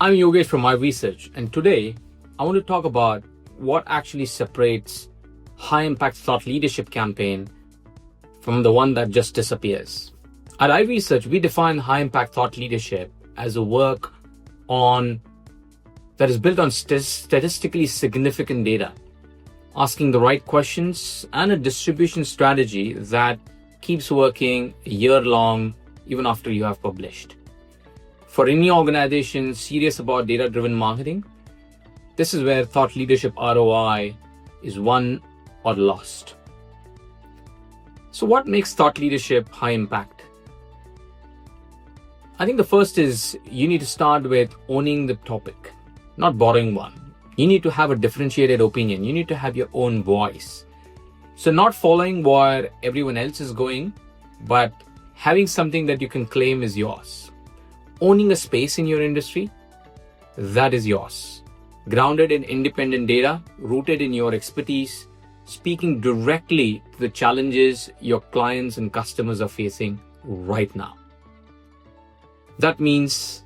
I'm Yogesh from iResearch, and today I want to talk about what actually separates high-impact thought leadership campaign from the one that just disappears. At iResearch, we define high-impact thought leadership as a work that is built on statistically significant data, asking the right questions, and a distribution strategy that keeps working a year long, even after you have published. For any organization serious about data-driven marketing, this is where thought leadership ROI is won or lost. So what makes thought leadership high impact? I think the first is you need to start with owning the topic, not borrowing one. You need to have a differentiated opinion. You need to have your own voice. So not following where everyone else is going, but having something that you can claim is yours. Owning a space in your industry, that is yours. Grounded in independent data, rooted in your expertise, speaking directly to the challenges your clients and customers are facing right now. That means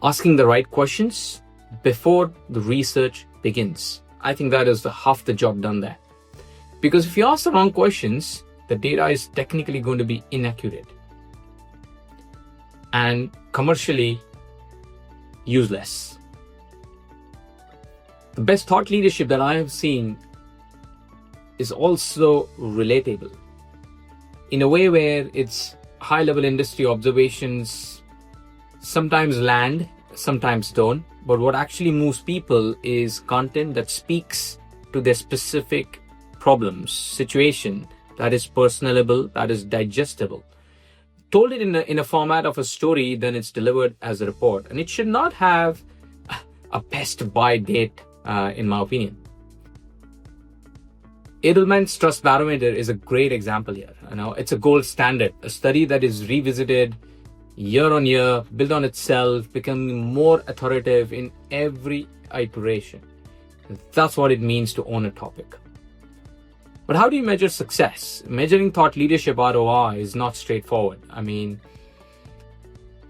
asking the right questions before the research begins. I think that is half the job done there. Because if you ask the wrong questions, the data is technically going to be inaccurate and commercially useless. The best thought leadership that I have seen is also relatable in a way where it's high-level industry observations, sometimes land, sometimes don't. But what actually moves people is content that speaks to their specific problems, situation, that is personable, that is digestible. Told it in a format of a story, then it's delivered as a report. And it should not have a best by date, in my opinion. Edelman's Trust Barometer is a great example here. It's a gold standard, a study that is revisited year on year, built on itself, becoming more authoritative in every iteration. That's what it means to own a topic. But how do you measure success? Measuring thought leadership ROI is not straightforward.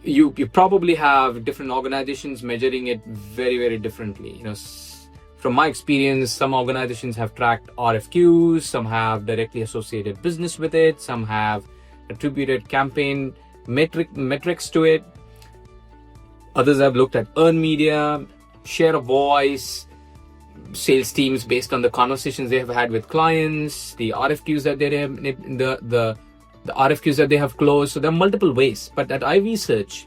You probably have different organizations measuring it very, very differently. From my experience, some organizations have tracked RFQs, some have directly associated business with it, some have attributed campaign metrics to it. Others have looked at earned media, share of voice, sales teams based on the conversations they have had with clients, the RFQs that they have, the RFQs that they have closed. So there are multiple ways. But at iResearch,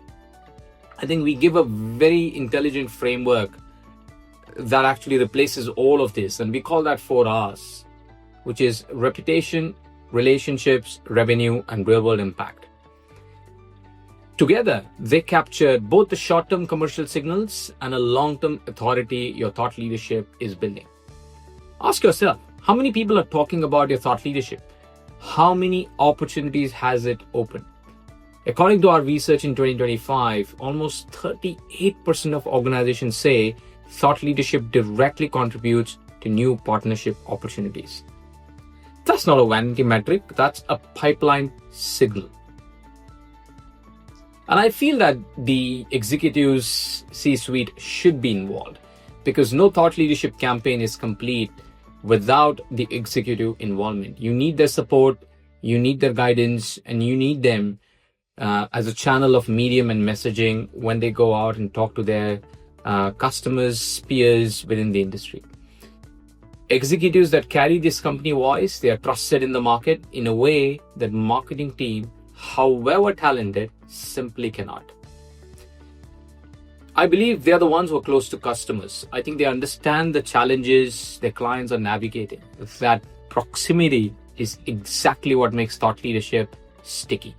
I think we give a very intelligent framework that actually replaces all of this. And we call that 4 R's, which is reputation, relationships, revenue, and real-world impact. Together, they captured both the short-term commercial signals and a long-term authority your thought leadership is building. Ask yourself, how many people are talking about your thought leadership? How many opportunities has it opened? According to our research in 2025, almost 38% of organizations say thought leadership directly contributes to new partnership opportunities. That's not a vanity metric, that's a pipeline signal. And I feel that the executives C-suite should be involved, because no thought leadership campaign is complete without the executive involvement. You need their support, you need their guidance, and you need them as a channel of medium and messaging when they go out and talk to their customers, peers within the industry. Executives that carry this company voice, they are trusted in the market in a way that marketing team, however talented, simply cannot. I believe they are the ones who are close to customers. I think they understand the challenges their clients are navigating. That proximity is exactly what makes thought leadership sticky.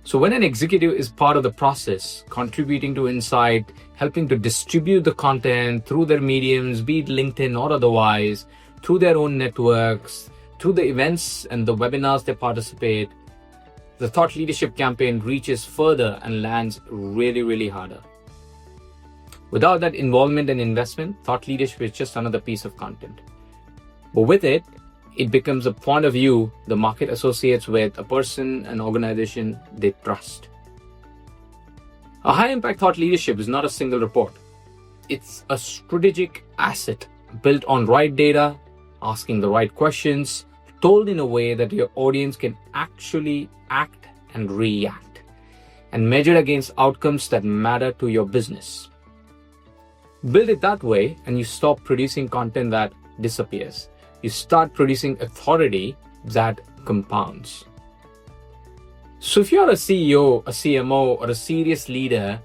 So when an executive is part of the process, contributing to insight, helping to distribute the content through their mediums, be it LinkedIn or otherwise, through their own networks, through the events and the webinars they participate, the thought leadership campaign reaches further and lands really, really harder. Without that involvement and investment, thought leadership is just another piece of content. But with it, it becomes a point of view the market associates with a person, an organization they trust. A high impact thought leadership is not a single report. It's a strategic asset built on right data, asking the right questions, told in a way that your audience can actually act and react, and measured against outcomes that matter to your business. Build it that way, and you stop producing content that disappears. You start producing authority that compounds. So if you're a CEO, a CMO, or a serious leader,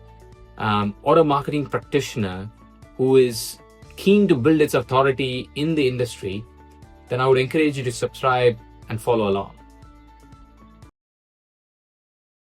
or a marketing practitioner who is keen to build its authority in the industry, then I would encourage you to subscribe and follow along.